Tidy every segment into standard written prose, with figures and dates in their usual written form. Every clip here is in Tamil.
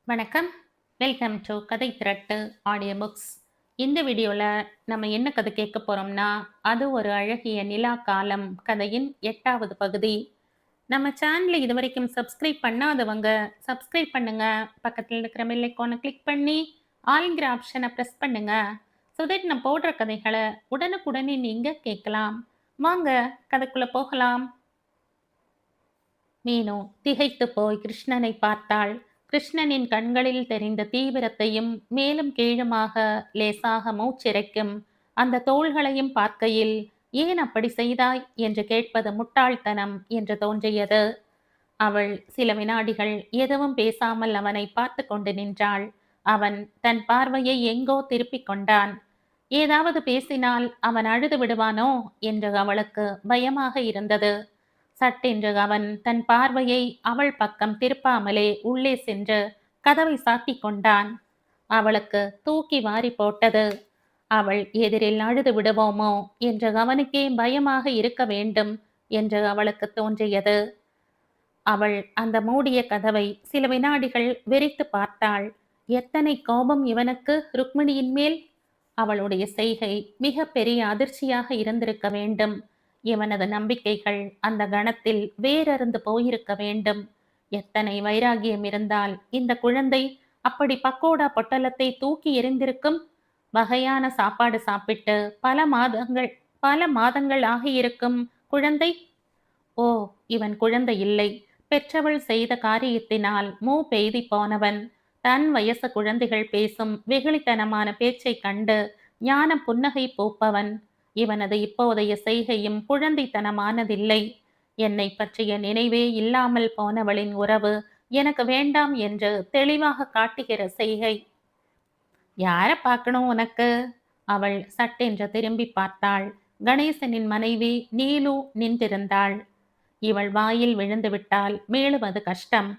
வணக்கம். வெல்கம் டு கதை திரட்டு ஆடியோ புக்ஸ். இந்த வீடியோவில் நம்ம என்ன கதை கேட்க போகிறோம்னா, அது ஒரு அழகிய நிலா காலம் கதையின் 8வது பகுதி. நம்ம சேனலை இது வரைக்கும் சப்ஸ்கிரைப் பண்ணாதவங்க சப்ஸ்கிரைப் பண்ணுங்க. பக்கத்தில் இருக்கிற பெல் ஐகானை கிளிக் பண்ணி ஆல்ங்கிற ஆப்ஷனை ப்ரெஸ் பண்ணுங்க. ஸோ தட் நான் போடுற கதைகளை உடனுக்குடனே நீங்கள் கேட்கலாம். வாங்க கதைக்குள்ளே போகலாம். மீனு திகைத்து போய் கிருஷ்ணனை பார்த்தாள். கிருஷ்ணனின் கண்களில் தெரிந்த தீவிரத்தையும் மேலும் கீழுமாக லேசாக மூச்சிறைக்கும் அந்த தோள்களையும் பார்க்கையில், ஏன் அப்படி செய்தாய் என்று கேட்பது முட்டாள்தனம் என்று தோன்றியது. அவள் சில வினாடிகள் எதுவும் பேசாமல் அவனை பார்த்து கொண்டு நின்றாள். அவன் தன் பார்வையை எங்கோ திருப்பிக் கொண்டான். ஏதாவது பேசினால் அவன் அழுது விடுவானோ என்று அவளுக்கு பயமாக இருந்தது. சட்டென்று அவன் தன் பார்வையை அவள் பக்கம் திருப்பாமலே உள்ளே சென்று கதவை சாத்திக் கொண்டான். அவளுக்கு தூக்கி வாரி போட்டது. அவள் எதிரில் அழுது விடுவோமோ என்று அவனுக்கே பயமாக இருக்க வேண்டும் என்று அவளுக்கு தோன்றியது. அவள் அந்த மூடிய கதவை சில வினாடிகள் வெறித்து பார்த்தாள். எத்தனை கோபம் இவனுக்கு ருக்மிணியின் மேல்! அவளுடைய செய்கை மிக பெரிய அதிர்ச்சியாக இருந்திருக்க வேண்டும். இவனது நம்பிக்கைகள் அந்த கணத்தில் வேரறுந்து போயிருக்க வேண்டும். எத்தனை வைராகியம் இருந்தால் இந்த குழந்தை அப்படி பக்கோடா பொட்டலத்தை தூக்கி எறிந்திருக்கும்? வகையான சாப்பாடு சாப்பிட்டு பல மாதங்கள் ஆகியிருக்கும் குழந்தை. ஓ, இவன் குழந்தை இல்லை. பெற்றவள் செய்த காரியத்தினால் பெய்தி போனவன். தன் வயசு குழந்தைகள் பேசும் வெகுளித்தனமான பேச்சை கண்டு ஞான புன்னகை பூப்பவன். இவனது இப்போதைய செய்கையும் குழந்தைத்தனமானதில்லை. என்னை பற்றிய நினைவே இல்லாமல் போனவளின் உறவு எனக்கு வேண்டாம் என்று தெளிவாக காட்டுகிற செய்கை. யார பார்க்கணும் உனக்கு? அவள் சட்டென்று திரும்பி பார்த்தாள். கணேசனின் மனைவி நீலு நின்றிருந்தாள். இவள் வாயில் விழுந்து விட்டால் மேலுவது கஷ்டம்.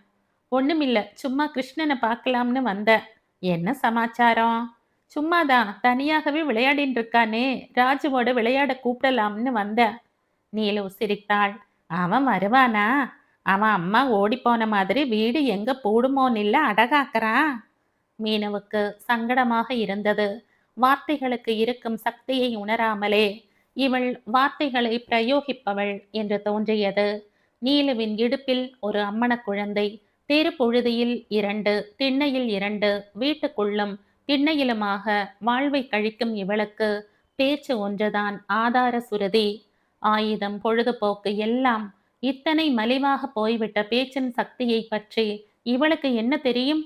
ஒண்ணுமில்ல, சும்மா கிருஷ்ணனை பார்க்கலாம்னு வந்த. என்ன சமாச்சாரம்? சும்மாதான், தனியாகவே விளையாடின்னு இருக்கானே, ராஜுவோட விளையாட கூப்பிடலாம்னு வந்த. நீலு சிரித்தாள். அவன் வருவானா? அவன் அம்மா ஓடிப்போன மாதிரி வீடு எங்க போடுமோன்னில்ல அடகாக்குறான். மீனவுக்கு சங்கடமாக இருந்தது. வார்த்தைகளுக்கு இருக்கும் சக்தியை உணராமலே இவள் வார்த்தைகளை பிரயோகிப்பவள் என்று தோன்றியது. நீலுவின் இடுப்பில் ஒரு அம்மண குழந்தை. தெரு பொழுதியில் 2, திண்ணையில் 2, வீட்டுக்குள்ளும் திண்ணையிலுமாக வாழ்வை கழிக்கும் இவளுக்கு பேச்சு ஒன்றுதான் ஆதார சுருதி. ஆயுதம், பொழுதுபோக்கு எல்லாம். இத்தனை மலிவாக போய்விட்ட பேச்சின் சக்தியை பற்றி இவளுக்கு என்ன தெரியும்?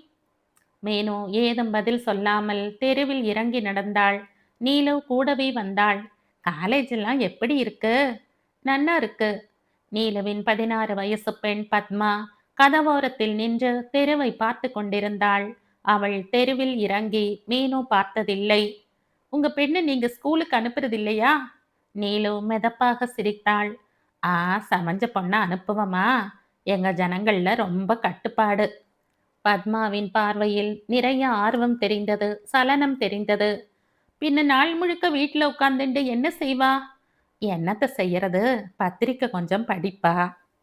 மேனு ஏதும் பதில் சொல்லாமல் தெருவில் இறங்கி நடந்தாள். நீலு கூடவே வந்தாள். காலேஜ் எல்லாம் எப்படி இருக்கு? நன்னா இருக்கு. நீலுவின் 16 வயசு பெண் பத்மா கதவோரத்தில் நின்று தெருவை பார்த்து கொண்டிருந்தாள். அவள் தெருவில் இறங்கி மீனு பார்த்ததில்லை. உங்க பெண்ணு நீங்க ஸ்கூலுக்கு அனுப்புறதில்லையா? நீலு மெதப்பாக சிரித்தாள். சமைஞ்ச பொண்ண அனுப்புவமா? எங்க ஜனங்கள்ல ரொம்ப கட்டுப்பாடு. பத்மாவின் பார்வையில் நிறைய ஆர்வம் தெரிந்தது, சலனம் தெரிந்தது. பின்ன நாள் முழுக்க வீட்டுல உட்கார்ந்துட்டு என்ன செய்வா? என்னத்த செய்யறது? பத்திரிக்கை கொஞ்சம் படிப்பா,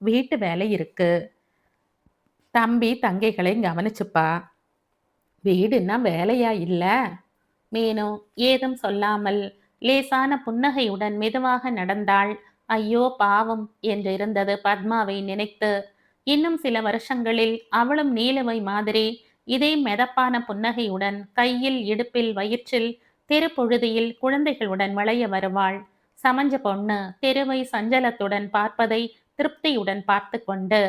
வீட்டு வேலை இருக்கு, தம்பி தங்கைகளை கவனிச்சுப்பா. வீடுன்னா வேலையா இல்ல? மீனு ஏதும் சொல்லாமல் லேசான புன்னகையுடன் மெதுவாக நடந்தாள். ஐயோ பாவம் என்று இருந்தது பத்மாவை நினைத்து. இன்னும் சில வருஷங்களில் அவளும் நீலுவை மாதிரி இதே மெதப்பான புன்னகையுடன் கையில், இடுப்பில், வயிற்றில், தெரு பொழுதியில் குழந்தைகளுடன் விளைய வருவாள். சமஞ்ச பொண்ணு தெருவை சஞ்சலத்துடன் பார்ப்பதை திருப்தியுடன் பார்த்து கொண்டு.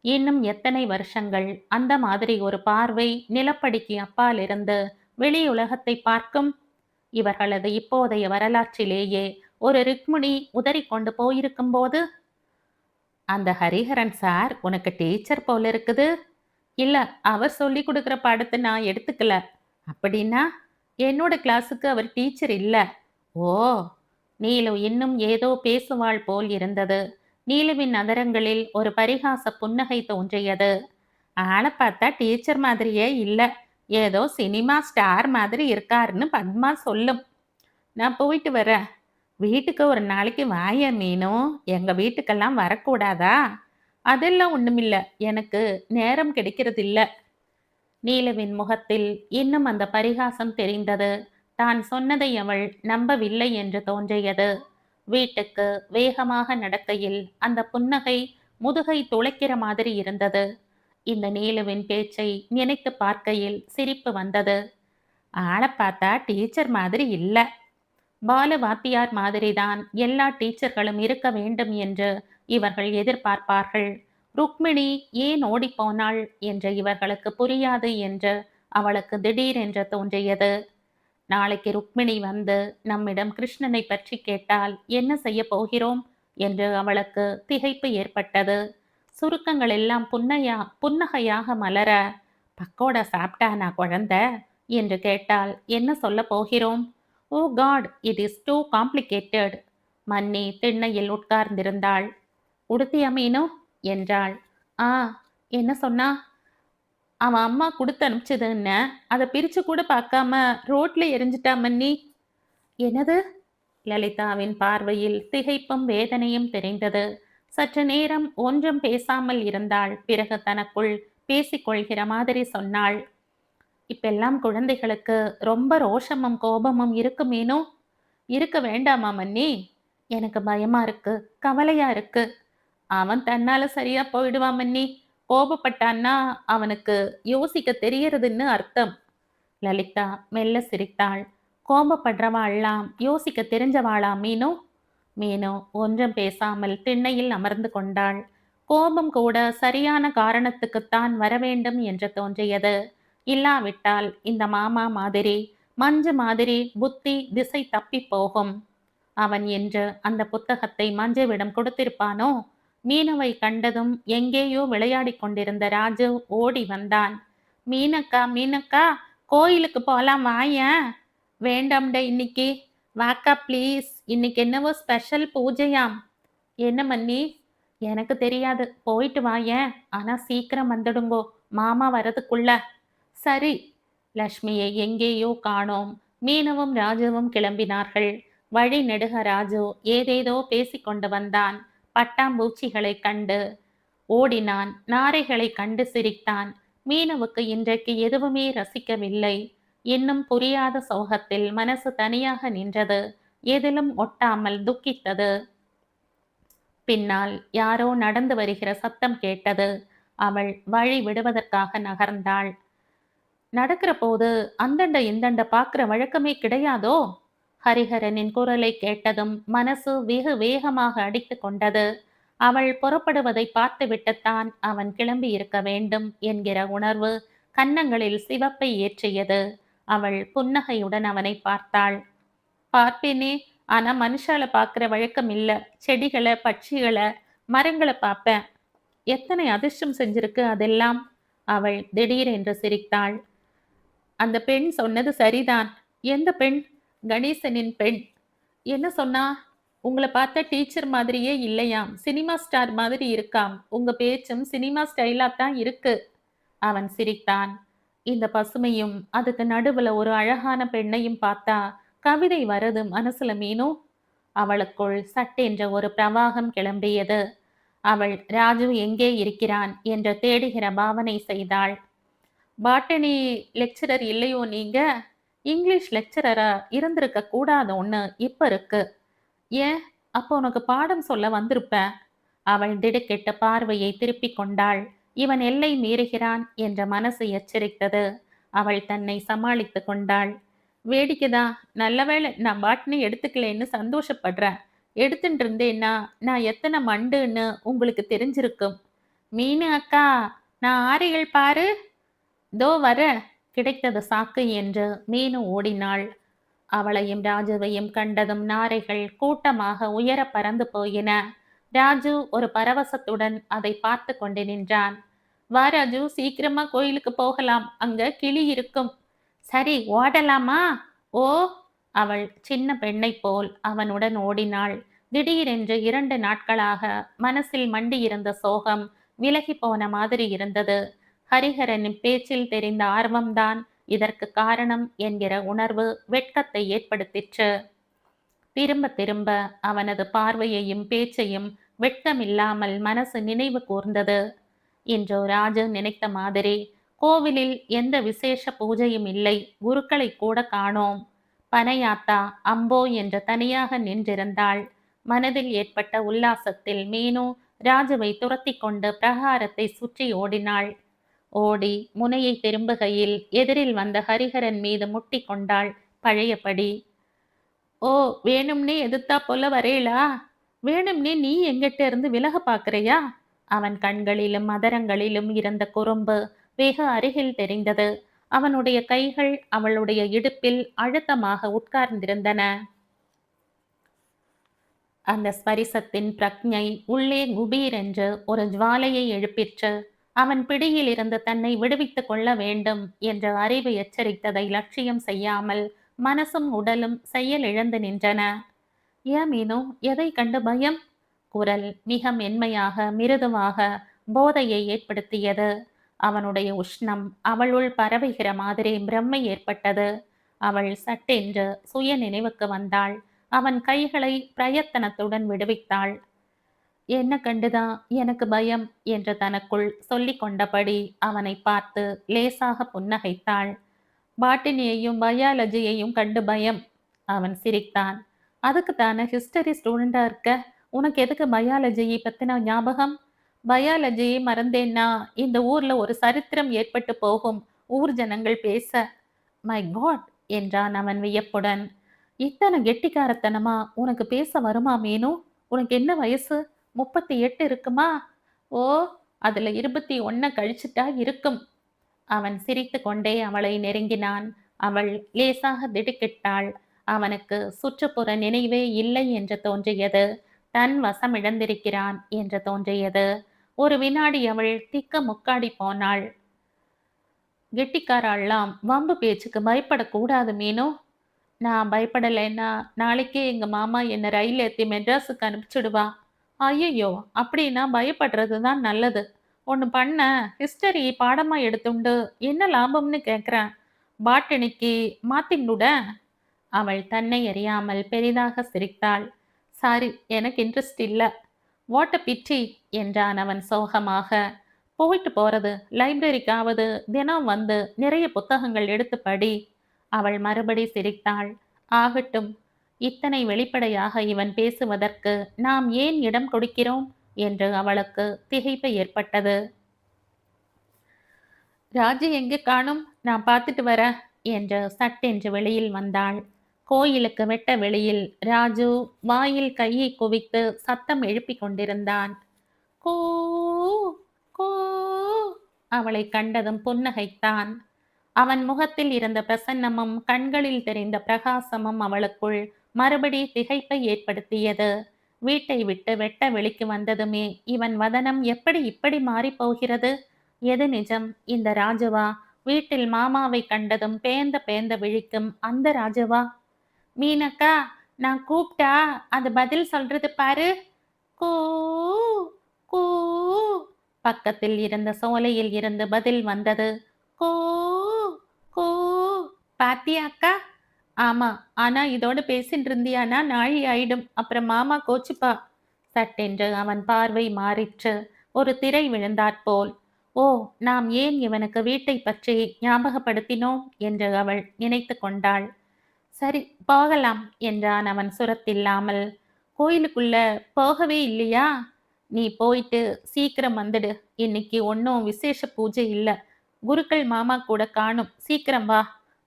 இன்னும் எத்தனை வருஷங்கள் அந்த மாதிரி ஒரு பார்வை நிலப்படிக்கு அப்பால் இருந்து வெளியுலகத்தை பார்க்கும்? இவர்களது இப்போதைய வரலாற்றிலேயே ஒரு ருக்மிணி உதறிக்கொண்டு போயிருக்கும் போது, அந்த ஹரிஹரன் சார் உனக்கு டீச்சர் போல இருக்குது. இல்ல, அவர் சொல்லி கொடுக்குற பாடத்தை நான் எடுத்துக்கல. அப்படின்னா என்னோட கிளாஸுக்கு அவர் டீச்சர் இல்ல. ஓ. நீலு இன்னும் ஏதோ பேசுவாள் போல் இருந்தது. நீலுவின் நகரங்களில் ஒரு பரிகாச புன்னகை தோன்றியது. ஆளை பார்த்தா டீச்சர் மாதிரியே இல்ல, ஏதோ சினிமா ஸ்டார் மாதிரி இருக்காருன்னு பத்மா சொல்லும். நான் போயிட்டு வரேன். வீட்டுக்கு ஒரு நாளைக்கு வாய மீனும். எங்க வீட்டுக்கெல்லாம் வரக்கூடாதா? அதெல்லாம் ஒண்ணுமில்ல, எனக்கு நேரம் கிடைக்கிறது இல்ல. நீலுவின் முகத்தில் இன்னும் அந்த பரிகாசம் தெரிந்தது. தான் சொன்னதை அவள் நம்பவில்லை என்று தோன்றியது. வீட்டுக்கு வேகமாக நடக்கையில் அந்த புன்னகை முதுகை துளைக்கிற மாதிரி இருந்தது. இந்த நீலுவின் பேச்சை நினைத்து பார்க்கையில் சிரிப்பு வந்தது. ஆளை பார்த்தா டீச்சர் மாதிரி இல்ல. பாலு வாத்தியார் மாதிரிதான் எல்லா டீச்சர்களும் இருக்க வேண்டும் என்று இவர்கள் எதிர்பார்ப்பார்கள். ருக்மிணி ஏன் ஓடிப்போனாள் என்று இவர்களுக்கு புரியாது என்று அவளுக்கு திடீரென்று தோன்றியது. நாளைக்கு ருக்மிணி வந்து நம்மிடம் கிருஷ்ணனை பற்றி கேட்டால் என்ன செய்ய போகிறோம் என்று அவளுக்கு திகைப்பு ஏற்பட்டது. சுருக்கங்கள் எல்லாம் புன்னகையாக மலர, பக்கோடா சாப்பிட்டானா குழந்தை என்று கேட்டால் என்ன சொல்ல போகிறோம்? Oh god, it is too complicated. மன்னி திண்ணையில் உட்கார்ந்திருந்தாள். உடுத்தியா மீனு என்றாள். ஆ, என்ன சொன்னா? அவன் அம்மா கொடுத்து அனுப்பிச்சதுன்னு அதை பிரிச்சு கூட பார்க்காம ரோட்ல எரிஞ்சிட்டா மன்னி. என்னது? லலிதாவின் பார்வையில் திகைப்பும் வேதனையும் தெரிந்தது. சற்று நேரம் ஒன்றும் பேசாமல் இருந்தாள். பிறகு தனக்குள் பேசிக்கொள்கிற மாதிரி சொன்னாள். இப்பெல்லாம் குழந்தைகளுக்கு ரொம்ப ரோஷமும் கோபமும் இருக்குமேனோ? இருக்க வேண்டாமா மன்னி? எனக்கு பயமா இருக்கு, கவலையா இருக்கு. அவன் தன்னால சரியா போயிடுவான் மன்னி. கோபப்பட்டான்னா அவனுக்கு யோசிக்க தெரியறதுன்னு அர்த்தம். லலிதா மெல்ல சிரித்தாள். கோபப்படுறவாள்லாம் யோசிக்க தெரிஞ்சவாளா மீனு? மீனு ஒன்றும் பேசாமல் திண்ணையில் அமர்ந்து கொண்டாள். கோபம் கூட சரியான காரணத்துக்குத்தான் வரவேண்டும் என்று தோன்றியது. இல்லாவிட்டால் இந்த மாமா மாதிரி மஞ்சு மாதிரி புத்தி திசை தப்பி போகும். அவன் என்று அந்த புத்தகத்தை மஞ்சுவிடம் கொடுத்திருப்பானோ? மீனவை கண்டதும் எங்கேயோ விளையாடி கொண்டிருந்த ராஜு ஓடி வந்தான். மீனக்கா, மீனக்கா, கோயிலுக்கு போலாம் வாயேன். வேண்டாம்டா இன்னைக்கு. வாக்கா ப்ளீஸ், இன்னைக்கு என்னவோ ஸ்பெஷல் பூஜையாம். என்ன மன்னி? எனக்கு தெரியாது, போயிட்டு வாயேன். ஆனா சீக்கிரம் வந்துடுங்கோ, மாமா வரதுக்குள்ள. சரி. லக்ஷ்மியை எங்கேயோ காணோம். மீனவும் ராஜுவும் கிளம்பினார்கள். வழி நெடுக ராஜு ஏதேதோ பேசிக்கொண்டு வந்தான். பட்டாம்பூச்சிகளை கண்டு ஓடினான். நாரைகளை கண்டு சிரித்தான். மீனவுக்கு இன்றைக்கு எதுவுமே ரசிக்கவில்லை. இன்னும் புரியாத சோகத்தில் மனசு தனியாக நின்றது. எதிலும் ஒட்டாமல் துக்கித்தது. பின்னால் யாரோ நடந்து வருகிற சத்தம் கேட்டது. அவள் வழி விடுவதற்காக நகர்ந்தாள். நடக்கிற போது அந்தண்ட இந்தண்ட பார்க்கிற வழக்கமே கிடையாதோ? ஹரிஹரனின் குரலை கேட்டதும் மனசு வெகு வேகமாக அடித்து கொண்டது. அவள் புறப்படுவதை பார்த்துவிட்டுத்தான் அவன் கிளம்பி இருக்க வேண்டும் என்கிற உணர்வு கன்னங்களில் சிவப்பை ஏற்றியது. அவள் புன்னகையுடன் அவனை பார்த்தாள். பார்ப்பேனே, ஆனா மனுஷால பார்க்கிற வழக்கம் இல்ல. செடிகளை, பட்சிகளை, மரங்களை பார்ப்பேன். எத்தனை அதிர்ஷ்டம் செஞ்சிருக்கு அதெல்லாம். அவள் திடீரென்று சிரித்தாள். அந்த பெண் சொன்னது சரிதான். எந்த பெண்? கணேசனின் பெண். என்ன சொன்னா? உங்களை பார்த்தா டீச்சர் மாதிரியே இல்லையாம், சினிமா ஸ்டார் மாதிரி இருக்காம். உங்க பேச்சும் சினிமா ஸ்டைலா தான் இருக்கு. அவன் சிரித்தான். இந்த பசுமையும் அதுக்கு நடுவுல ஒரு அழகான பெண்ணையும் பார்த்தா கவிதை வருது மனசுல மீனோ. அவளுக்குள் சட்டென்ற ஒரு பிரவாகம் கிளம்பியது. அவள் ராஜு எங்கே இருக்கிறான் என்று தேடுகிற பாவனை செய்தாள். பாட்டனி லெக்சரர் இல்லையோ நீங்க? இங்கிலீஷ் லெக்சரரா இருந்திருக்க கூடாது ஒன்று இப்ப இருக்கு. ஏன், அப்போ உனக்கு பாடம் சொல்ல வந்திருப்ப. அவள் திடுக்கிட்ட பார்வையை திருப்பிக் கொண்டாள். இவன் எல்லை மீறுகிறான் என்ற மனசு எச்சரித்தது. அவள் தன்னை சமாளித்து கொண்டாள். வேடிக்கைதான். நல்ல வேளை நான் பாட்னி எடுத்துக்கலேன்னு சந்தோஷப்படுறேன். எடுத்துட்டு இருந்தேன்னா நான் எத்தனை மண்டுன்னு உங்களுக்கு தெரிஞ்சிருக்கும். மீனு அக்கா, நான் ஆரிகள் பாரு. தோ வர. கிடைத்தது சாக்கு என்று மீனு ஓடினாள். அவளையும் ராஜுவையும் கண்டதும் நாரைகள் கூட்டமாக உயர பறந்து போயின. ராஜு ஒரு பரவசத்துடன் அதை பார்த்து கொண்டு நின்றான். வா ராஜு, சீக்கிரமா கோயிலுக்கு போகலாம், அங்க கிளி இருக்கும். சரி, ஓடலாமா? ஓ. அவள் சின்ன பெண்ணை போல் அவனுடன் ஓடினாள். திடீரென்று 2 நாட்களாக மனசில் மண்டியிருந்த சோகம் விலகி போன மாதிரி இருந்தது. ஹரிஹரனின் பேச்சில் தெரிந்த ஆர்வம்தான் இதற்கு காரணம் என்கிற உணர்வு வெட்கத்தை ஏற்படுத்திற்று. திரும்ப திரும்ப அவனது பார்வையையும் பேச்சையும் வெட்கமில்லாமல் மனசு நினைவு கூர்ந்தது. இன்றோ ராஜு நினைத்த மாதிரி கோவிலில் எந்த விசேஷ பூஜையும் இல்லை. குருக்களை கூட காணோம். பனையாத்தா அம்போ என்று தனியாக நின்றிருந்தாள். மனதில் ஏற்பட்ட உல்லாசத்தில் மீனு ராஜுவை துரத்தி கொண்டு பிரகாரத்தை சுற்றி ஓடினாள். ஓடி முனையை திரும்புகையில் எதிரில் வந்த ஹரிஹரன் மீது முட்டி கொண்டாள் பழையபடி. ஓ, வேணும்னே எதிர்த்தா போல வரேளா? வேணும்னே நீ எங்கிட்ட இருந்து விலக பாக்குறியா? அவன் கண்களிலும் அதரங்களிலும் இருந்த குறும்பு வெகு அருகில் தெரிந்தது. அவனுடைய கைகள் அவளுடைய இடுப்பில் அழுத்தமாக உட்கார்ந்திருந்தன. அந்த ஸ்பரிசத்தின் பிரக்ஞை உள்ளே குபீரென்று ஒரு ஜுவாலையை எழுப்பிற்று. அவன் பிடியில் இருந்து தன்னை விடுவித்துக் கொள்ள வேண்டும் என்ற அறிவு எச்சரித்ததை லட்சியம் செய்யாமல் மனசும் உடலும் செயல் இழந்து நின்றன. ஏன் மீனு, எதை கண்டு பயம்? குரல் மிக மென்மையாக மிருதுவாக போதையை ஏற்படுத்தியது. அவனுடைய உஷ்ணம் அவளுள் பரவுகிற மாதிரி பிரம்மை ஏற்பட்டது. அவள் சட்டென்று சுய நினைவுக்கு வந்தாள். அவன் கைகளை பிரயத்தனத்துடன் விடுவித்தாள். என்ன கண்டுதான் எனக்கு பயம் என்று தனக்குள் சொல்லிக் கொண்டபடி அவனை பார்த்து லேசாக புன்னகைத்தாள். பாட்டினியையும் பயாலஜியையும் கண்டு பயம். அவன் சிரித்தான். அதுக்கு தானே ஹிஸ்டரி ஸ்டூடெண்டா இருக்க, உனக்கு எதுக்கு பயாலஜியை பத்தின ஞாபகம்? பயாலஜியை மறந்தேன்னா இந்த ஊர்ல ஒரு சரித்திரம் ஏற்பட்டு போகும். ஊர் ஜனங்கள் பேச. மை காட் என்றான் அவன் வியப்புடன். இத்தனை கெட்டிக்காரத்தனமா உனக்கு பேச வருமா மீனு? உனக்கு என்ன வயசு? 38 இருக்குமா? ஓ, அதுல 21 கழிச்சுட்டா இருக்கும். அவன் சிரித்து கொண்டே அவளை நெருங்கினான். அவள் லேசாக திடுக்கிட்டாள். அவனுக்கு சுற்றுப்புற நினைவே இல்லை என்று தோன்றியது. தன் வசம் இழந்திருக்கிறான் என்று தோன்றியது. ஒரு வினாடி அவள் திக்க முக்காடி போனாள். கெட்டிக்காரெல்லாம் வம்பு பேச்சுக்கு பயப்படக்கூடாது மீனு. நான் பயப்படலைன்னா நாளைக்கே எங்க மாமா என்னை ரயில் ஏற்றி மெட்ராஸுக்கு அனுப்பிச்சுடுவா. ஐயையோ, அப்படின்னா பயப்படுறது தான் நல்லது. ஒன்று பண்ண, ஹிஸ்டரி பாடமா எடுத்துண்டு என்ன லாபம்னு கேட்குறேன். பாட்டனிக்கு மாத்தின்னுட. அவள் தன்னை அறியாமல் பெரிதாக சிரித்தாள். சாரி, எனக்கு இன்ட்ரெஸ்ட் இல்லை. வாட் அ பிட்டி என்றான் அவன் சோகமாக. போயிட்டு போறது, லைப்ரரிக்காவது தினம் வந்து நிறைய புத்தகங்கள் எடுத்து படி. அவள் மறுபடி சிரித்தாள். ஆகட்டும். இத்தனை வெளிப்படையாக இவன் பேசுவதற்கு நாம் ஏன் இடம் கொடுக்கிறோம் என்று அவளுக்கு திகைப்பு ஏற்பட்டது. ராஜு எங்கே காணும்? நான் பார்த்துட்டு வர என்று சட்டென்று வெளியில் வந்தாள். கோயிலுக்கு வெட்ட வெளியில் ராஜு வாயில் கையை குவித்து சத்தம் எழுப்பிக் கொண்டிருந்தான். கூ கூ. அவளை கண்டதும் புன்னகைத்தான். அவன் முகத்தில் இருந்த பிரசன்னமும் கண்களில் தெரிந்த பிரகாசமும் அவளுக்குள் மறுபடி திகைப்பை ஏற்படுத்தியது. வீட்டை விட்டு வெட்ட வெளிக்கு வந்ததுமே இவன் வதனம் எப்படி இப்படி மாறி போகிறது? எது நிஜம்? இந்த ராஜுவா? வீட்டில் மாமாவை கண்டதும் பேந்த பேந்த விழிக்கும் அந்த ராஜுவா? மீனக்கா, நான் கூப்பிட்டா அது பதில் சொல்றது பாரு. கூ கூ. பக்கத்தில் இருந்த சோலையில் இருந்து பதில் வந்தது. கூ கூ. பாத்தியா அக்கா? ஆமா, ஆனா இதோட பேசிட்டு இருந்தியானா நாழி ஆயிடும், அப்புறம் மாமா கோச்சுப்பா. சட்டென்று அவன் பார்வை மாறிற்று. ஒரு திரை விழுந்தாற்போல். ஓ, நாம் ஏன் இவனுக்கு வீட்டை பற்றி ஞாபகப்படுத்தினோம் என்று அவள் நினைத்து கொண்டாள். சரி, போகலாம் என்றான் அவன் சுரத்தில்லாமல். கோயிலுக்குள்ள போகவே இல்லையா? நீ போயிட்டு சீக்கிரம் வந்துடு. இன்னைக்கு ஒன்றும் விசேஷ பூஜை இல்லை. குருக்கள் மாமா கூட காணும். சீக்கிரம் வா.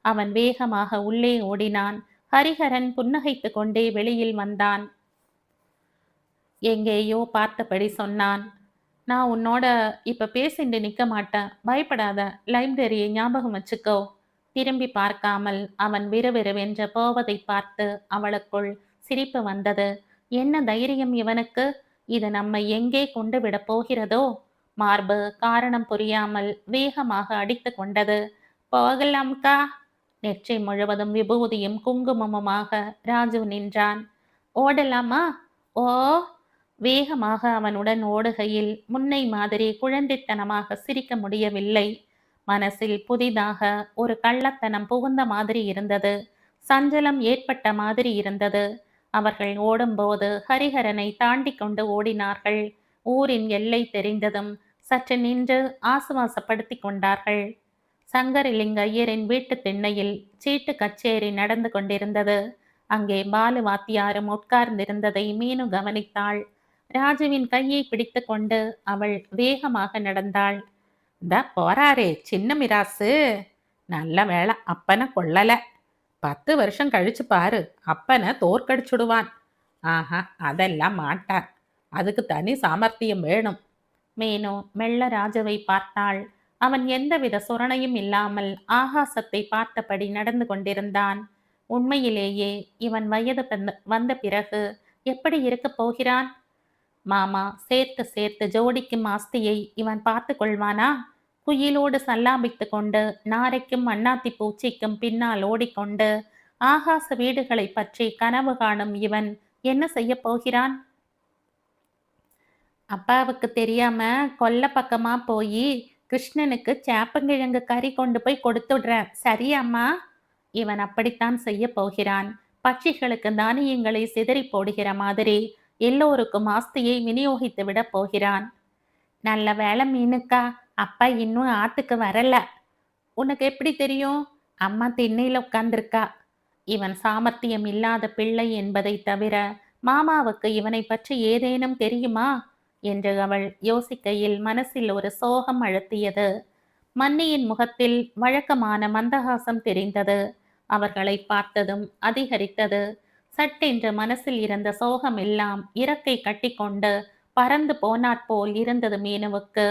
அவன் வேகமாக உள்ளே ஓடினான். ஹரிஹரன் புன்னகைத்து கொண்டே வெளியில் வந்தான். எங்கேயோ பார்த்தபடி சொன்னான். நான் உன்னோட இப்ப பேசிண்டு நிக்க மாட்டேன். பயப்படாத. லைப்ரரியை ஞாபகம் வச்சுக்கோ. திரும்பி பார்க்காமல் அவன் விறுவிறுவென்று போவதை பார்த்து அவளுக்குள் சிரிப்பு வந்தது. என்ன தைரியம் இவனுக்கு? இது நம்மை எங்கே கொண்டு விடப் போகிறதோ? மார்பு காரணம் புரியாமல் வேகமாக அடித்து கொண்டது. போகலாம்கா. நெற்றி முழுவதும் விபூதியும் குங்குமமுமாக ராஜு நின்றான். ஓடலாமா? ஓ. வேகமாக அவனுடன் ஓடுகையில் முன்னை மாதிரி குழந்தைத்தனமாக சிரிக்க முடியவில்லை. மனசில் புதிதாக ஒரு கள்ளத்தனம் புகுந்த மாதிரி இருந்தது. சஞ்சலம் ஏற்பட்ட மாதிரி இருந்தது. அவர்கள் ஓடும்போது ஹரிஹரனை தாண்டி கொண்டு ஓடினார்கள். ஊரின் எல்லை தெரிந்ததும் சற்று நின்று ஆசுவாசப்படுத்திக் கொண்டார்கள். சங்கரலிங்க ஐயரின் வீட்டு திண்ணையில் சீட்டு கச்சேரி நடந்து கொண்டிருந்தது. அங்கே பாலு வாத்தியாரும் உட்கார்ந்திருந்ததை மீனு கவனித்தாள். ராஜுவின் கையை பிடித்து கொண்டு அவள் வேகமாக நடந்தாள். போறாரே சின்ன மிராசு, நல்ல வேளை அப்பனை கொள்ளல. 10 வருஷம் கழிச்சு பாரு, அப்பனை தோற்கடிச்சுடுவான். ஆஹா, அதெல்லாம் மாட்டான். அதுக்கு தனி சாமர்த்தியம் வேணும். மீனு மெல்ல ராஜுவை பார்த்தாள். அவன் எந்தவித சுரணையும் இல்லாமல் ஆகாசத்தை பார்த்தபடி நடந்து கொண்டிருந்தான். உண்மையிலேயே இவன் வயது வந்த பிறகு எப்படி இருக்கப் போகிறான்? மாமா சேர்த்து சேர்த்து ஜோடிக்கும் ஆஸ்தியை இவன் பார்த்து கொள்வானா? குயிலோடு சல்லாபித்து கொண்டு நாரைக்கும் அண்ணாத்தி பூச்சிக்கும் பின்னால் ஓடிக்கொண்டு ஆகாச வீடுகளை பற்றி கனவு காணும் இவன் என்ன செய்ய போகிறான்? அப்பாவுக்கு தெரியாம கொல்ல பக்கமா போய் கிருஷ்ணனுக்கு சேப்பங்கிழங்கு கறி கொண்டு போய் கொடுத்துடுறேன், சரியாம்மா? இவன் அப்படித்தான் செய்ய போகிறான். பட்சிகளுக்கு தானியங்களை சிதறி போடுகிற மாதிரி எல்லோருக்கும் ஆஸ்தியை விநியோகித்து விட போகிறான். நல்ல வேலை மீனுக்கா, அப்பா இன்னும் ஆத்துக்கு வரல. உனக்கு எப்படி தெரியும்? அம்மா திண்ணையில உட்கார்ந்திருக்கா. இவன் சாமர்த்தியம் இல்லாத பிள்ளை என்பதை தவிர மாமாவுக்கு இவனை பற்றி ஏதேனும் தெரியுமா என்று அவள் யோசிக்கையில் மனசில் ஒரு சோகம் அழுத்தியது. மன்னியின் முகத்தில் வழக்கமான மந்தகாசம் தெரிந்தது. அவர்களை பார்த்ததும் அதிகரித்தது. சட்டென்று மனசில் இருந்த சோகம் எல்லாம் இறக்கை கட்டிக்கொண்டு பறந்து போனாற்போல் இருந்தது மீனுவுக்கு.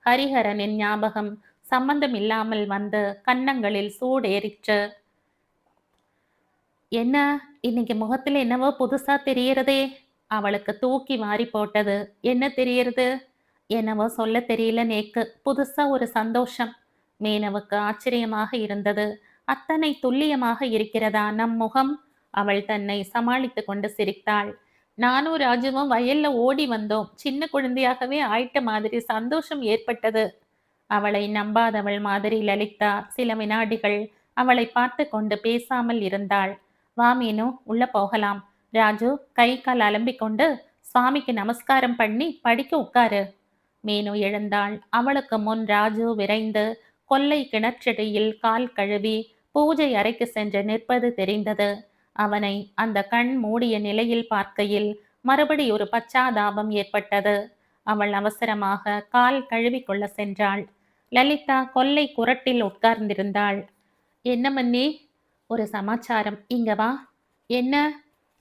ஹரிஹரனின் ஞாபகம் சம்பந்தமில்லாமல் வந்து கன்னங்களில் சூடேறிற்று. என்ன, இன்னைக்கு முகத்தில் என்னவோ புதுசா தெரியறதே. அவளுக்கு தூக்கி வாரி போட்டது. என்ன தெரியறது? என்னவோ சொல்ல தெரியல நேக்கு. புதுசா ஒரு சந்தோஷம். மீனவுக்கு ஆச்சரியமாக இருந்தது. அத்தனை துல்லியமாக இருக்கிறதா நம் முகம்? அவள் தன்னை சமாளித்து கொண்டு சிரித்தாள். நானும் ராஜுவும் வயல்ல ஓடி வந்தோம். சின்ன குழந்தையாகவே ஆயிட்ட மாதிரி சந்தோஷம் ஏற்பட்டது. அவளை நம்பாதவள் மாதிரி லலிதா சில வினாடிகள் அவளை பார்த்து கொண்டு பேசாமல் இருந்தாள். வா மீனு, உள்ள போகலாம். ராஜு கை கால் அலம்பிக் கொண்டு சுவாமிக்கு நமஸ்காரம் பண்ணி படிக்க உட்காரு. மீனு எழுந்தாள். அவளுக்கு முன் ராஜு விரைந்து கொல்லை கிணற்றடியில் கால் கழுவி பூஜை அறைக்கு சென்று நிற்பது தெரிந்தது. அவனை அந்த கண் மூடிய நிலையில் பார்க்கையில் மறுபடி ஒரு பச்சாதாபம் ஏற்பட்டது. அவள் அவசரமாக கால் கழுவி கொள்ள சென்றாள். லலிதா கொல்லை குரட்டில் உட்கார்ந்திருந்தாள். என்ன மன்னி? ஒரு சமாச்சாரம், இங்க வா. என்ன?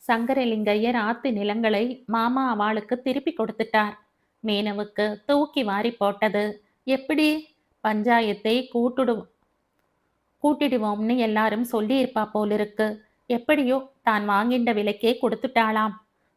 சங்கரலிங்கையர் ஆத்து நிலங்களை மாமா அவளுக்கு திருப்பி கொடுத்துட்டார். மீனவுக்கு தூக்கி வாரி போட்டது. எப்படி? பஞ்சாயத்தை கூட்டிடுவோம்னு எல்லாரும் சொல்லியிருப்பா போலிருக்கு. எப்படியோ தான் வாங்கின்ற விலைக்கே கொடுத்துட்டாளாம்.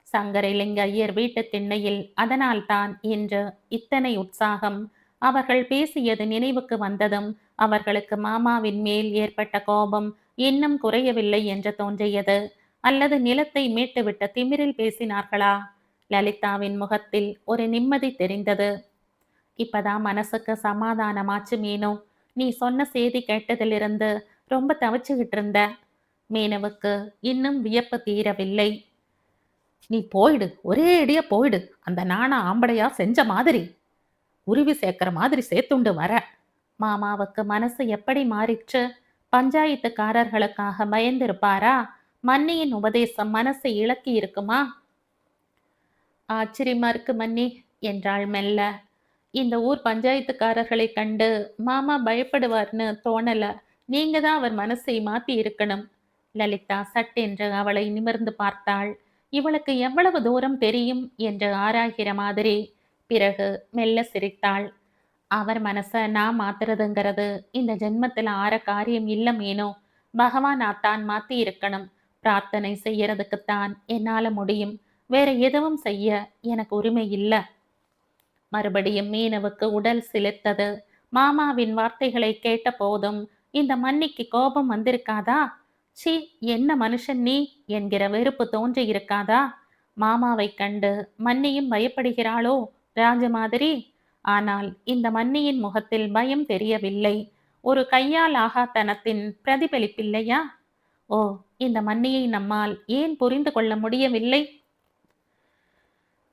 சங்கரலிங்க ஐயர் வீட்டு திண்ணையில் அதனால்தான் இன்று இத்தனை உற்சாகம். அவர்கள் பேசியது நினைவுக்கு வந்ததும் அவர்களுக்கு மாமாவின் மேல் ஏற்பட்ட கோபம் இன்னும் குறையவில்லை என்று தோன்றியது. அல்லது நிலத்தை மீட்டுவிட்ட திமிரில் பேசினார்களா? லலிதாவின் முகத்தில் ஒரு நிம்மதி தெரிந்தது. இப்பதான் மனசுக்கு சமாதானமாச்சு மீனு. நீ சொன்ன செய்தி கேட்டதிலிருந்து ரொம்ப தவிச்சுக்கிட்டு இருந்த. மீனவுக்கு இன்னும் வியப்பு தீரவில்லை. நீ போயிடு, ஒரே அடியா போயிடு. அந்த நாணா ஆம்படையா செஞ்ச மாதிரி உருவி சேர்க்கிற மாதிரி சேர்த்துண்டு வர. மாமாவுக்கு மனசு எப்படி மாறிற்று? பஞ்சாயத்துக்காரர்களுக்காக பயந்திருப்பாரா? மன்னியின் உபதேசம் மனசை இழக்கி இருக்குமா? ஆச்சரியமா இருக்கு மன்னி என்றாள் மெல்ல. இந்த ஊர் பஞ்சாயத்துக்காரர்களை கண்டு மாமா பயப்படுவார்னு தோணல. நீங்க தான் அவர் மனசை மாத்தி இருக்கணும். லலிதா சட்டென்று அவளை நிமிர்ந்து பார்த்தாள். இவளுக்கு எவ்வளவு தூரம் தெரியும் என்று ஆராய்கிற மாதிரி. பிறகு மெல்ல சிரித்தாள். அவர் மனசை நான் மாத்துறதுங்கிறது இந்த ஜென்மத்தில் ஆற காரியம் இல்ல மீனோ. பகவானாத்தான் மாத்தி இருக்கணும். பிரார்த்தனை செய்யறதுக்குத்தான் என்னால முடியும். வேற எதுவும் செய்ய எனக்கு உரிமை இல்லை. மறுபடியும் மீனவுக்கு உடல் சிலிர்த்தது. மாமாவின் வார்த்தைகளை கேட்ட போதும் இந்த மன்னிக்கு கோபம் வந்திருக்காதா? சி, என்ன மனுஷன் நீ என்கிற வெறுப்பு தோன்றி இருக்காதா? மாமாவை கண்டு மன்னியும் பயப்படுகிறாளோ ராஜ மாதிரி? ஆனால் இந்த மன்னியின் முகத்தில் பயம் தெரியவில்லை. ஒரு கையால் ஆகாத்தனத்தின் பிரதிபலிப்பில்லையா? ஓ, இந்த மன்னியை நம்மால் ஏன் புரிந்து கொள்ள முடியவில்லை?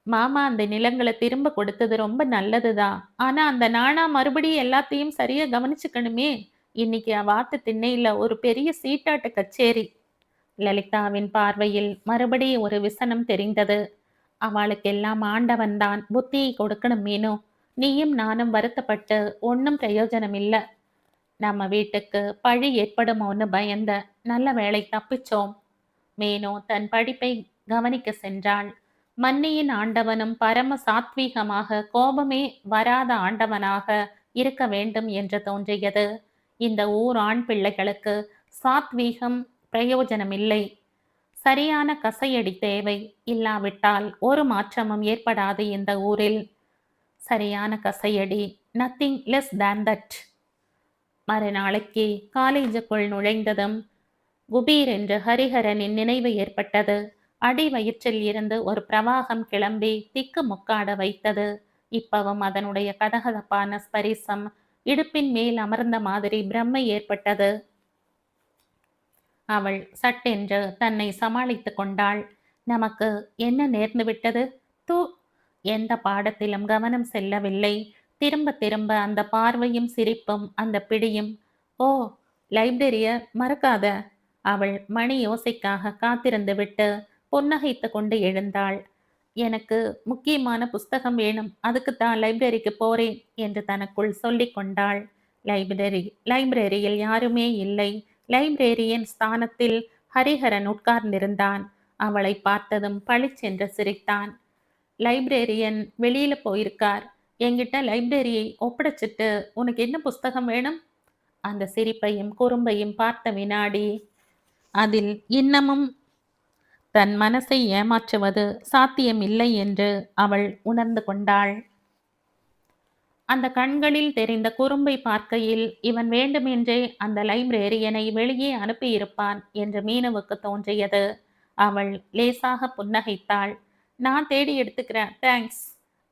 மாமா அந்த நிலங்கள திரும்ப கொடுத்தது ரொம்ப நல்லதுதான். ஆனா அந்த நானா மறுபடியும் எல்லாத்தையும் சரியா கவனிச்சுக்கணுமே! இன்னைக்கு வாத்து திண்ணையில ஒரு பெரிய சீட்டாட்ட கச்சேரி. லலிதாவின் பார்வையில் மறுபடியும் ஒரு விசனம் தெரிந்தது. அவளுக்கெல்லாம் ஆண்டவன்தான் புத்தியை கொடுக்கணும் மீனு. நீயும் நானும் வருத்தப்பட்டு ஒண்ணும் பிரயோஜனம் இல்ல. நம்ம வீட்டுக்கு பழி ஏற்படுமோன்னு பயந்த. நல்ல வேளை தப்பிச்சோம். மீனு தன் படிப்பை கவனிக்க சென்றாள். மன்னியின் ஆண்டவனும் பரம சாத்வீகமாக கோபமே வராத ஆண்டவனாக இருக்க வேண்டும் என்று தோன்றியது. இந்த ஊர் ஆண் பிள்ளைகளுக்கு சாத்வீகம் பிரயோஜனமில்லை. சரியான கசையடி தேவை. இல்லாவிட்டால் ஒரு மாற்றமும் ஏற்படாது இந்த ஊரில். சரியான கசையடி. Nothing less than that. மறுநாளைக்கு காலேஜுக்குள் நுழைந்ததும் குபீர் என்று ஹரிஹரனின் நினைவு ஏற்பட்டது. அடி வயிற்றில் இருந்து ஒரு பிரவாகம் கிளம்பி திக்கு முக்காட வைத்தது. இப்பவும் அதனுடைய கதகதப்பான ஸ்பரிசம் இடுப்பின் மேல் அமர்ந்த மாதிரி பிரம்மை ஏற்பட்டது. அவள் சட்டென்று தன்னை சமாளித்துக் கொண்டாள். நமக்கு என்ன நேர்ந்து விட்டது? தூ! எந்த பாடத்திலும் கவனம் செல்லவில்லை. திரும்ப திரும்ப அந்த பார்வையும் சிரிப்பும் அந்த பிடியும். ஓ, லைப்ரரிய மறக்காத. அவள் மணி யோசைக்காக காத்திருந்து விட்டு புன்னகைத்து கொண்டு எழுந்தாள். எனக்கு முக்கியமான புஸ்தகம் வேணும், அதுக்குத்தான் லைப்ரரிக்கு போறேன் என்று தனக்குள் சொல்லிக் கொண்டாள். லைப்ரரியில் யாருமே இல்லை. லைப்ரேரியன் ஸ்தானத்தில் ஹரிஹரன் உட்கார்ந்திருந்தான். அவளை பார்த்ததும் பளிச்சென்று சிரித்தான். லைப்ரேரியன் வெளியில போயிருக்கார். என்கிட்ட லைப்ரரியை ஒப்படைச்சிட்டு உனக்கு என்ன புஸ்தகம் வேணும்? அந்த சிரிப்பையும் குறும்பையும் பார்த்த வினாடி அதில் இன்னமும் தன் மனசை ஏமாற்றுவது சாத்தியமில்லை என்று அவள் உணர்ந்து கொண்டாள். அந்த கண்களில் தெரிந்த குறும்பை பார்க்கையில் இவன் வேண்டுமென்றே அந்த லைப்ரேரியனை வெளியே அனுப்பியிருப்பான் என்று மீனுவுக்கு தோன்றியது. அவள் லேசாக புன்னகைத்தாள். நான் தேடி எடுத்துக்கிறேன், தேங்க்ஸ்.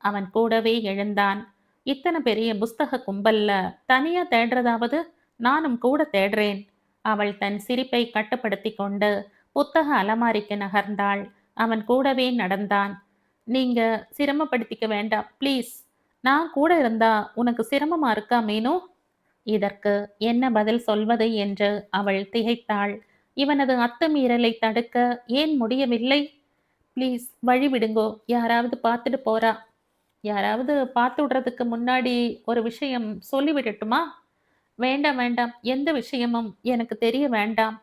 அவன் கூடவே எழுந்தான். இத்தனை பெரிய புஸ்தக கும்பல்ல தனியா தேடுறதாவது நானும் கூட தேடுறேன். அவள் தன் சிரிப்பை கட்டுப்படுத்தி கொண்டு புத்தக அலமாரிக்கு நகர்ந்தாள். அவன் கூடவே நடந்தான். நீங்க சிரமப்படுத்திக்க வேண்டாம் ப்ளீஸ். நான் கூட இருந்தா உனக்கு சிரமமா இருக்கா மீனு? இதற்கு என்ன பதில் சொல்வது என்று அவள் திகைத்தாள். இவனது அத்துமீறலை தடுக்க ஏன் முடியவில்லை? ப்ளீஸ் வழி விடுங்கோ, யாராவது பார்த்துட்டு போறா. யாராவது பார்த்து விடுறதுக்கு முன்னாடி ஒரு விஷயம் சொல்லிவிடட்டுமா? வேண்டாம் வேண்டாம், எந்த விஷயமும் எனக்கு தெரிய வேண்டாம்.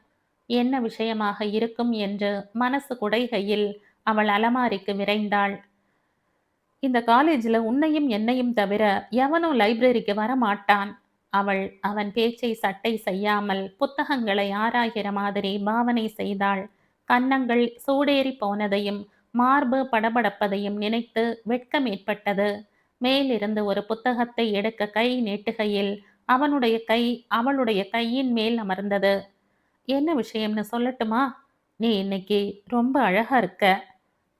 என்ன விஷயமாக இருக்கும் என்று மனசு குடைகையில் அவள் அலமாரிக்கு விரைந்தாள். இந்த காலேஜில் உன்னையும் என்னையும் தவிர எவனும் லைப்ரரிக்கு வர மாட்டான். அவள் அவன் பேச்சை சட்டை செய்யாமல் புத்தகங்களை ஆராய்கிற மாதிரி பாவனை செய்தாள். கன்னங்கள் சூடேறி போனதையும் மார்பு படபடப்பதையும் நினைத்து வெட்கம் ஏற்பட்டது. மேலிருந்து ஒரு புத்தகத்தை எடுக்க கை நீட்டுகையில் அவனுடைய கை அவளுடைய கையின் மேல் அமர்ந்தது. என்ன விஷயம்னு சொல்லட்டுமா? நீ இன்னைக்கு ரொம்ப அழகா இருக்க.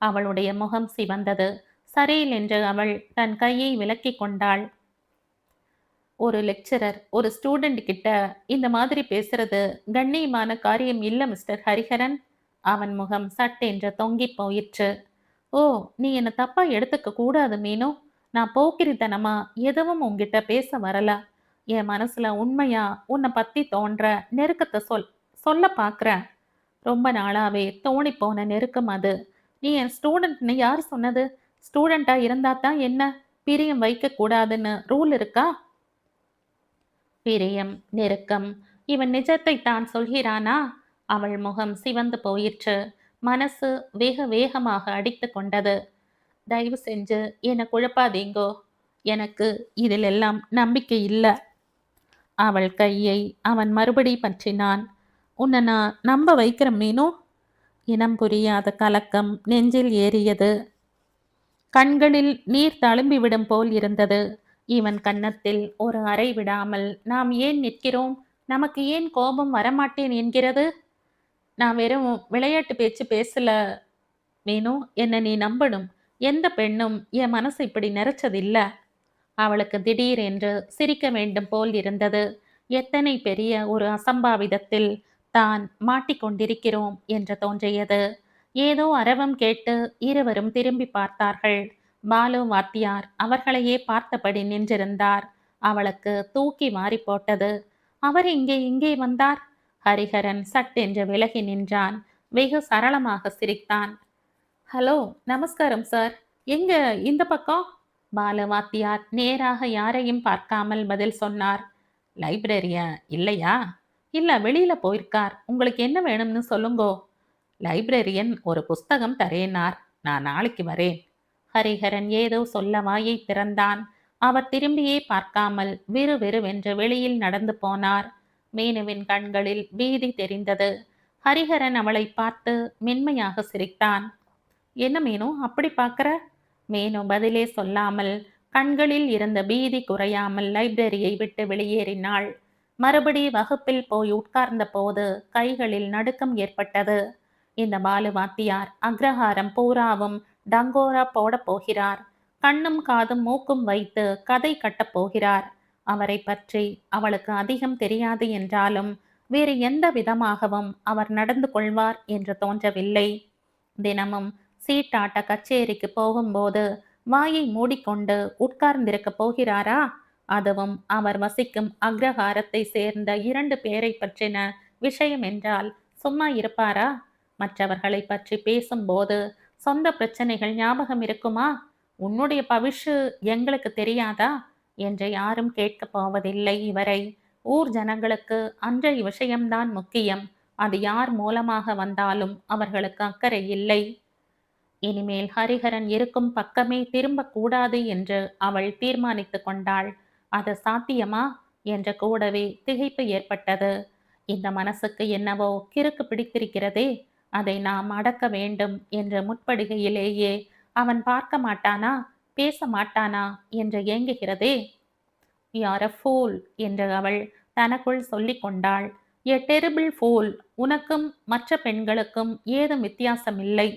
அவளுடைய முகம் சிவந்தது. சரேல் என்று அவள் தன் கையை விலக்கி கொண்டாள். ஒரு லெக்சரர் ஒரு ஸ்டூடெண்ட் கிட்ட இந்த மாதிரி பேசுறது கண்ணியமான காரியம் இல்ல மிஸ்டர் ஹரிஹரன். அவன் முகம் சட்டென்று தொங்கி போயிற்று. ஓ, நீ என்ன தப்பா எடுத்துக்க கூடாது மீனு. நான் போக்கிரித்தனமா எதுவும் உன்கிட்ட பேச வரல. என் மனசுல உண்மையா உன்னை பத்தி தோன்ற நெருக்கத்தை சொல்ல பாக்குறேன். ரொம்ப நாளாவே தோணி போன நெருக்கம் அது. நீ என் ஸ்டூடெண்ட்னு யார் சொன்னது? ஸ்டூடெண்டா இருந்தா தான் என்ன பிரியம் வைக்க கூடாதுன்னு ரூல் இருக்கா? பிரியம், நெருக்கம், இவன் நிஜத்தை தான் சொல்கிறானா? அவள் முகம் சிவந்து போயிற்று. மனசு வேக வேகமாக அடித்து கொண்டது. தயவு செஞ்சு என்னை குழப்பாதீங்கோ. எனக்கு இதிலெல்லாம் நம்பிக்கை இல்லை. அவள் கையை அவன் மறுபடி பற்றினான். உன்னை நான் நம்ப வைக்கிற மீனு. இனம் புரியாத கலக்கம் நெஞ்சில் ஏறியது. கண்களில் நீர் தழும்பிவிடும் போல் இருந்தது. இவன் கன்னத்தில் ஒரு அறை விடாமல் நாம் ஏன் நிற்கிறோம்? நமக்கு ஏன் கோபம் வரமாட்டேன் என்கிறது? நான் வெறும் விளையாட்டு பேச்சு பேசல மீனு. என்னை நீ நம்பணும். எந்த பெண்ணும் என் மனசு இப்படி நிறைச்சதில்ல. அவளுக்கு திடீர் என்று சிரிக்க வேண்டும் போல் இருந்தது. எத்தனை பெரிய ஒரு அசம்பாவிதத்தில் தான் மாட்டிக்கொண்டிருக்கிறோம் என்று தோன்றியது. ஏதோ அரவம் கேட்டு இருவரும் திரும்பி பார்த்தார்கள். பாலு வாத்தியார் அவர்களையே பார்த்தபடி நின்றிருந்தார். அவளுக்கு தூக்கி வாரி போட்டது. அவர் இங்கே இங்கே வந்தார். ஹரிஹரன் சட்டென்று விலகி நின்றான். வெகு சரளமாக சிரித்தான். ஹலோ, நமஸ்காரம் சார். எங்க இந்த பக்கம்? பாலு வாத்தியார் நேராக யாரையும் பார்க்காமல் பதில் சொன்னார். லைப்ரரியா இல்லையா? இல்ல, வெளியில போயிருக்கார். உங்களுக்கு என்ன வேணும்னு சொல்லுங்கோ. லைப்ரரியன் ஒரு புஸ்தகம் தரேனார். நான் நாளைக்கு வரேன். ஹரிஹரன் ஏதோ சொல்ல வாயை திறந்தான். அவர் திரும்பியே பார்க்காமல் விறுவிறுவென்று வெளியில் நடந்து போனார். மீனுவின் கண்களில் பீதி தெரிந்தது. ஹரிஹரன் அவளை பார்த்து மென்மையாக சிரித்தான். என்ன மீனு அப்படி பார்க்கற? மீனு பதிலே சொல்லாமல் கண்களில் இருந்த பீதி குறையாமல் லைப்ரரியை விட்டு வெளியேறினாள். மறுபடி வகுப்பில் போய் உட்கார்ந்த போது கைகளில் நடுக்கம் ஏற்பட்டது. இந்த பாலு வாத்தியார் அக்ரஹாரம் பூராவும் டங்கோரா போடப் போகிறார். கண்ணும் காதும் மூக்கும் வைத்து கதை கட்டப் போகிறார். அவரை பற்றி அவளுக்கு அதிகம் தெரியாது என்றாலும் வேறு எந்த விதமாகவும் அவர் நடந்து கொள்வார் என்று தோன்றவில்லை. தினமும் சீட்டாட்ட கச்சேரிக்கு போகும்போது வாயை மூடிக்கொண்டு உட்கார்ந்திருக்க போகிறாரா? அதுவும் அவர் வசிக்கும் அக்ரஹாரத்தை சேர்ந்த 2 பேரை பற்றின விஷயம் என்றால் சும்மா இருப்பாரா? மற்றவர்களை பற்றி பேசும்போது சொந்த பிரச்சனைகள் ஞாபகம் இருக்குமா? உன்னுடைய பவிஷு எங்களுக்கு தெரியாதா என்று யாரும் கேட்கப் போவதில்லை இவரை. ஊர் ஜனங்களுக்கு அன்றைய விஷயம்தான் முக்கியம். அது யார் மூலமாக வந்தாலும் அவர்களுக்கு அக்கறை இல்லை. இனிமேல் ஹரிஹரன் இருக்கும் பக்கமே திரும்பக்கூடாது என்று அவள் தீர்மானித்து கொண்டாள். அது சாத்தியமா என்ற கூடவே திகைப்பு ஏற்பட்டது. இந்த மனசுக்கு என்னவோ கிறுக்கு பிடித்திருக்கிறதே, அதை நாம் அடக்க வேண்டும் என்ற முற்படுகையிலேயே அவன் பார்க்க மாட்டானா, பேச மாட்டானா என்று ஏங்குகிறதே. யார் அ ஃபூல் என்று அவள் தனக்குள் சொல்லிக் கொண்டாள். எ டெரிபிள் ஃபூல். உனக்கும் மற்ற பெண்களுக்கும் ஏதும் வித்தியாசமில்லை.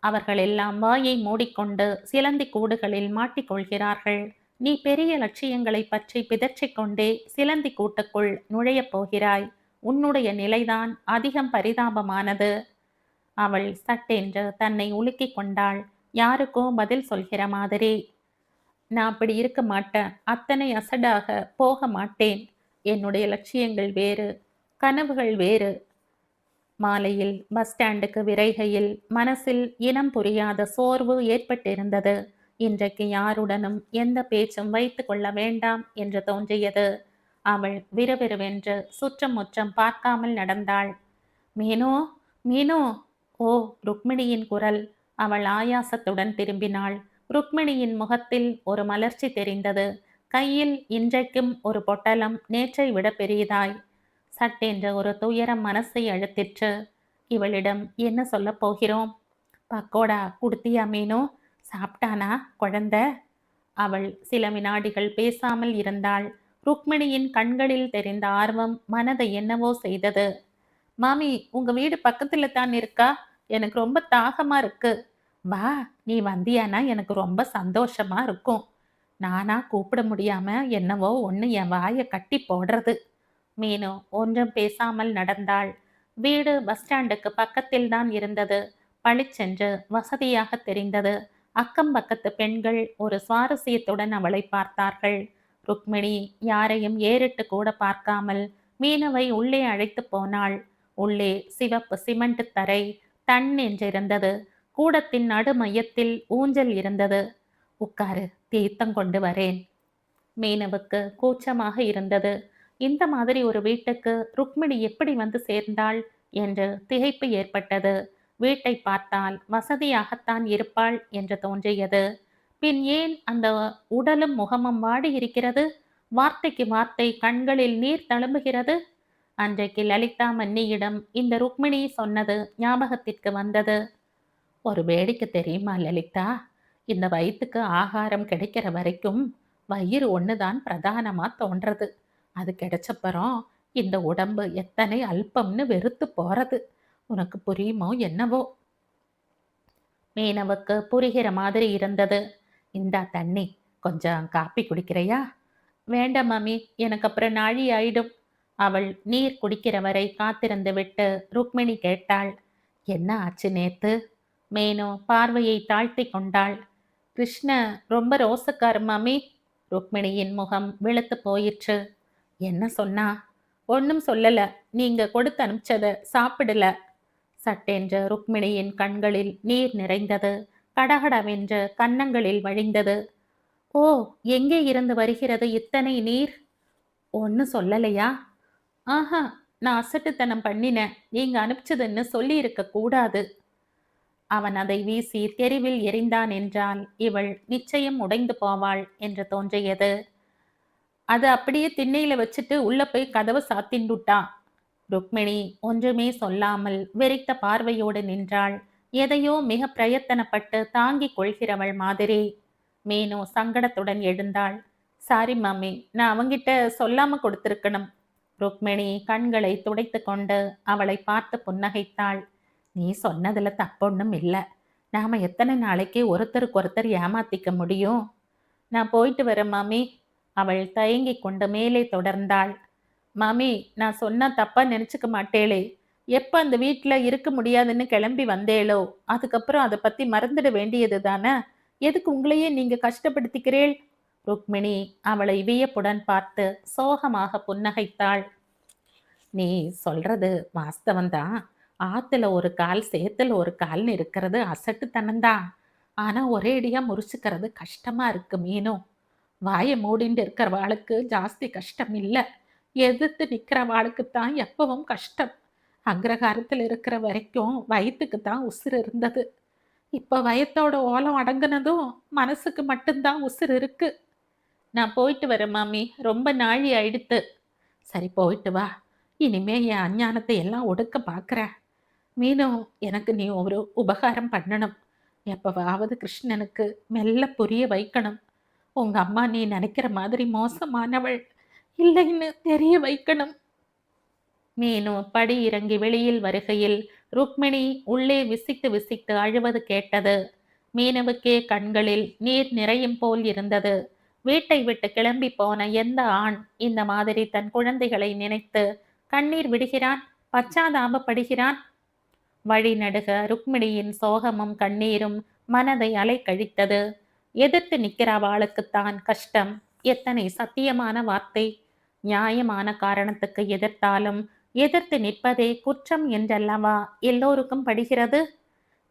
அவர்கள் எல்லாம் வாயை மூடிக்கொண்டு சிலந்தி கூடுகளில் மாட்டிக்கொள்கிறார்கள். நீ பெரிய லட்சியங்களை பற்றி பிதற்றிக் கொண்டே சிலந்தி கூட்டுக்குள் நுழையப் போகிறாய். உன்னுடைய நிலைதான் அதிகம் பரிதாபமானது. அவள் சட்டென்று தன்னை உலுக்கிக் கொண்டாள். யாருக்கோ பதில் சொல்கிற மாதிரி. நான் அப்படி இருக்க மாட்டேன். அத்தனை அசடாக போக மாட்டேன். என்னுடைய லட்சியங்கள் வேறு, கனவுகள் வேறு. மாலையில் பஸ் ஸ்டாண்டுக்கு விரைகையில் மனசில் இனம் புரியாத சோர்வு ஏற்பட்டிருந்தது. இன்றைக்கு யாருடனும் எந்த பேச்சும் வைத்து கொள்ள வேண்டாம் என்று தோன்றியது. அவள் விறுவிறுவென்று சுற்றம் முற்றம் பார்க்காமல் நடந்தாள். மீனோ, மீனோ! ஓ, ருக்மிணியின் குரல். அவள் ஆயாசத்துடன் திரும்பினாள். ருக்மிணியின் முகத்தில் ஒரு மலர்ச்சி தெரிந்தது. கையில் இன்றைக்கும் ஒரு பொட்டலம் நேற்றை விட பெரியதாய். சட்டென்ற ஒரு துயரம் மனசை அழுத்திற்று. இவளிடம் என்ன சொல்லப் போகிறோம்? பக்கோடா குடுத்தியா மீனு? சாப்பிட்டானா குழந்தை? அவள் சில வினாடிகள் பேசாமல் இருந்தாள். ருக்மிணியின் கண்களில் தெரிந்த ஆர்வம் மனதை என்னவோ செய்தது. மாமி, உங்க வீடு பக்கத்துல தான் இருக்கா? எனக்கு ரொம்ப தாகமா இருக்கு. வா, நீ வந்தியானா எனக்கு ரொம்ப சந்தோஷமா இருக்கும். நானா கூப்பிட முடியாம என்னவோ ஒன்று என் வாயை கட்டி போடுறது. மீனு ஒன்றும் பேசாமல் நடந்தாள். வீடு பஸ் ஸ்டாண்டுக்கு பக்கத்தில் தான் இருந்தது. பளிச்சென்று வசதியாக தெரிந்தது. அக்கம் பக்கத்து பெண்கள் ஒரு சுவாரஸ்யத்துடன் அவளை பார்த்தார்கள். ருக்மிணி யாரையும் ஏறிட்டு கூட பார்க்காமல் மீனவை உள்ளே அழைத்து போனாள். உள்ளே சிவப்பு சிமெண்ட் தரை தன் என்றிருந்தது. கூடத்தின் நடு மையத்தில் ஊஞ்சல் இருந்தது. உட்காரு, தீர்த்தம் கொண்டு வரேன். மீனவுக்கு கூச்சமாக இருந்தது. இந்த மாதிரி ஒரு வீட்டுக்கு ருக்மிணி எப்படி வந்து சேர்ந்தாள் என்று திகைப்பு ஏற்பட்டது. வீட்டை பார்த்தால் வசதியாகத்தான் இருப்பாள் என்று தோன்றியது. பின் ஏன் அந்த உடலும் முகமும் வாடி இருக்கிறது? வார்த்தைக்கு வார்த்தை கண்களில் நீர் தழும்புகிறது. அன்றைக்கு லலிதா மன்னியிடம் இந்த ருக்மிணி சொன்னது ஞாபகத்திற்கு வந்தது. ஒரு வேடிக்கை தெரியுமா லலிதா? இந்த வயிற்றுக்கு ஆகாரம் கிடைக்கிற வரைக்கும் வயிறு ஒண்ணுதான் பிரதானமா தோன்றது. அது கிடைச்சப்பறம் இந்த உடம்பு எத்தனை அல்பம்னு வெறுத்து போறது. உனக்கு புரியுமோ என்னவோ? மீனவுக்கு புரிகிற மாதிரி இருந்தது. இந்தா தண்ணி, கொஞ்சம் காப்பி குடிக்கிறையா? வேண்டாம் மாமி, எனக்கு அப்புறம் நாழி ஆயிடும். அவள் நீர் குடிக்கிற வரை காத்திருந்து விட்டு ருக்மிணி கேட்டாள். என்ன ஆச்சு நேத்து? மேனு பார்வையை தாழ்த்தி கொண்டாள். கிருஷ்ண ரொம்ப ரோசக்கார மாமி. ருக்மிணியின் முகம் வெளுத்து போயிற்று. என்ன சொன்னா? ஒன்னும் சொல்லல. நீங்க கொடுத்து அனுப்பிச்சத சாப்பிடல. சட்டென்று ருக்மிணியின் கண்களில் நீர் நிறைந்தது. கடகடவென்று கன்னங்களில் வழிந்தது. ஓ, எங்கே இருந்து வருகிறது இத்தனை நீர்? ஒன்னு சொல்லலையா? ஆஹா, நான் அசட்டுத்தனம் பண்ணினேன். நீங்க அனுப்பிச்சதுன்னு சொல்லி இருக்க கூடாது. அவன் அதை வீசி தெருவில் எறிந்தான் என்றால் இவள் நிச்சயம் உடைந்து போவாள் என்று தோன்றியது. அது அப்படியே திண்ணையில வச்சுட்டு உள்ள போய் கதவை சாத்திண்டுட்டா. ருக்மிணி ஒன்றுமே சொல்லாமல் வெறித்த பார்வையோடு நின்றாள். எதையோ மிக பிரயத்தனப்பட்டு தாங்கிக் கொள்கிறவள் மாதிரி. மீனு சங்கடத்துடன் எழுந்தாள். சாரி மாமி, நான் அவங்கிட்ட சொல்லாம கொடுத்திருக்கணும். ருக்மிணி கண்களை துடைத்து கொண்டு அவளை பார்த்து புன்னகைத்தாள். நீ சொன்னதுல தப்பொன்னும் இல்லை. நாம எத்தனை நாளைக்கு ஒருத்தருக்கு ஒருத்தர் ஏமாத்திக்க முடியும்? நான் போயிட்டு வரேன் மாமி. அவள் தயங்கிக் கொண்டு மேலே தொடர்ந்தாள். மாமி, நான் சொன்னா தப்பா நினைச்சுக்க மாட்டேளே. எப்ப அந்த வீட்டுல இருக்க முடியாதுன்னு கிளம்பி வந்தேளோ அதுக்கப்புறம் அதை பத்தி மறந்துட வேண்டியது தானே. எதுக்கு உங்களையே நீங்க கஷ்டப்படுத்திக்கிறேள்? ருக்மிணி அவளை வியப்புடன் பார்த்து சோகமாக புன்னகைத்தாள். நீ சொல்றது வாஸ்தவந்தான். ஆத்துல ஒரு கால் சேத்துல ஒரு கால்னு இருக்கிறது அசட்டுத்தனம்தான். ஆனா ஒரேடியா முறிச்சுக்கிறது கஷ்டமா இருக்கு மீனு. வாயை மூடிண்டு இருக்கிறவாளுக்கு ஜாஸ்தி கஷ்டம் இல்லை. எதிர்த்து நிற்கிறவாளுக்குத்தான் எப்பவும் கஷ்டம். அக்ரஹாரத்தில் இருக்கிற வரைக்கும் வயிற்றுக்கு தான் உசுறு இருந்தது. இப்போ வயத்தோட ஓலம் அடங்குனதும் மனசுக்கு மட்டும்தான் உசுறு இருக்கு. நான் போயிட்டு வரேன் மாமி. ரொம்ப நாழி ஆயிடுத்து. சரி, போயிட்டு வா. இனிமே என் அஞ்ஞானத்தை எல்லாம் ஒடுக்க பார்க்குறேன். மீனும், எனக்கு நீ ஒரு உபகாரம் பண்ணணும். எப்பவாவது கிருஷ்ணனுக்கு மெல்ல புரிய வைக்கணும். உங்க அம்மா நீ நினைக்கிற மாதிரி மோசமானவள் இல்லைன்னு தெரிய வைக்கணும். மீனு படி இறங்கி வெளியில் வருகையில் ருக்மிணி உள்ளே விசித்து விசித்து அழுவது கேட்டது. மீனுவுக்கே கண்களில் நீர் நிறையும் போல் இருந்தது. வீட்டை விட்டு கிளம்பி போன எந்த ஆண் இந்த மாதிரி தன் குழந்தைகளை நினைத்து கண்ணீர் விடுகிறான், பச்சாதாபப்படுகிறான்? வழி நடுக ருக்மிணியின் சோகமும் கண்ணீரும் மனதை அலைக்கழித்தது. எதிர்த்து நிற்கிறவாளுக்குத்தான் கஷ்டம். எத்தனை சத்தியமான வார்த்தை! நியாயமான காரணத்துக்கு எதிர்த்தாலும் எதிர்த்து நிற்பதே குற்றம் என்றல்லவா எல்லோருக்கும் படுகிறது.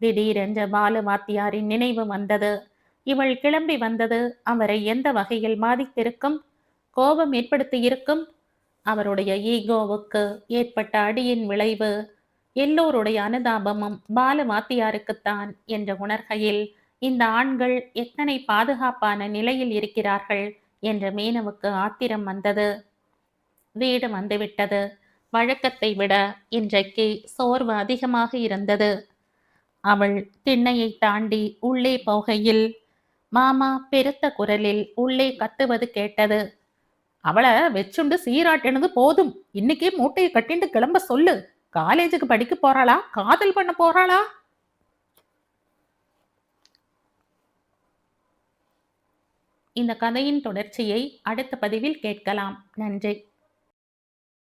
திடீரென்று பாலு வாத்தியாரின் நினைவு வந்தது. இவள் கிளம்பி வந்தது அவரை எந்த வகையில் பாதித்திருக்கும்? கோபம் ஏற்படுத்தி இருக்கும்? அவருடைய ஈகோவுக்கு ஏற்பட்ட அடியின் விளைவு எல்லோருடைய அனுதாபமும் பாலு வாத்தியாருக்குத்தான் என்ற உணர்கையில் இந்த ஆண்கள் எத்தனை பாதுகாப்பான நிலையில் இருக்கிறார்கள் என்ற மீனவுக்கு ஆத்திரம் வந்தது. வீடு வந்துவிட்டது. வழக்கத்தை விட இன்றைக்கு சோர்வு அதிகமாக இருந்தது. அவள் திண்ணையை தாண்டி உள்ளே போகையில் மாமா பெருத்த குரலில் உள்ளே கத்துவது கேட்டது. அவளை வச்சுண்டு சீராட்டினது போதும். இன்னைக்கே மூட்டையை கட்டிண்டு கிளம்ப சொல்லு. காலேஜுக்கு படிக்க போறாளா, காதல் பண்ண போறாளா? இந்த கதையின் தொடர்ச்சியை அடுத்த பதிவில் கேட்கலாம். நன்றி.